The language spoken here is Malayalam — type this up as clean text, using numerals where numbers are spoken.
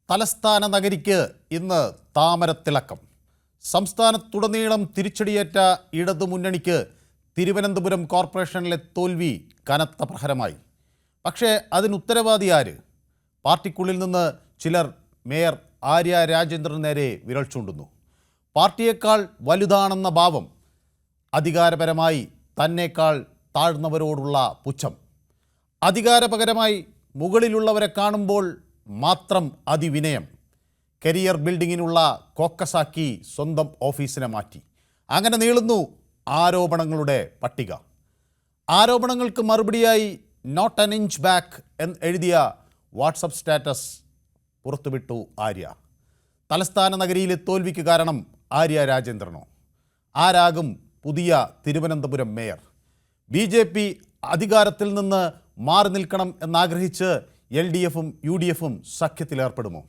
തലസ്ഥാന നഗരിക്ക് ഇന്ന് താമരത്തിളക്കം. സംസ്ഥാനത്തുടനീളം തിരിച്ചടിയേറ്റ ഇടതുമുന്നണിക്ക് തിരുവനന്തപുരം കോർപ്പറേഷനിലെ തോൽവി കനത്ത പ്രഹരമായി. പക്ഷേ അതിനുത്തരവാദി ആര്? പാർട്ടിക്കുള്ളിൽ നിന്ന് ചിലർ മേയർ ആര്യ രാജേന്ദ്രന് നേരെ വിരൽ ചൂണ്ടുന്നു. പാർട്ടിയേക്കാൾ വലുതാണെന്ന ഭാവം, അധികാരപരമായി തന്നേക്കാൾ താഴ്ന്നവരോടുള്ള പുച്ഛം, അധികാരപകരമായി മുകളിലുള്ളവരെ കാണുമ്പോൾ മാത്രം അതിവിനയം, കരിയർ ബിൽഡിങ്ങിനുള്ള കോക്കസാക്കി സ്വന്തം ഓഫീസിനെ മാറ്റി. അങ്ങനെ നീളുന്നു ആരോപണങ്ങളുടെ പട്ടിക. ആരോപണങ്ങൾക്ക് മറുപടിയായി നോട്ട് ആൻ ഇഞ്ച് ബാക്ക് എന്ന് എഴുതിയ വാട്സപ്പ് സ്റ്റാറ്റസ് പുറത്തുവിട്ടു ആര്യ. തലസ്ഥാന നഗരിയിലെ തോൽവിക്ക് കാരണം ആര്യ രാജേന്ദ്രനോ? ആരാകും പുതിയ തിരുവനന്തപുരം മേയർ? BJP അധികാരത്തിൽ നിന്ന് മാറി നിൽക്കണം എന്നാഗ്രഹിച്ച് LDFും UDFും സഖ്യത്തിലേർപ്പെടുമോ?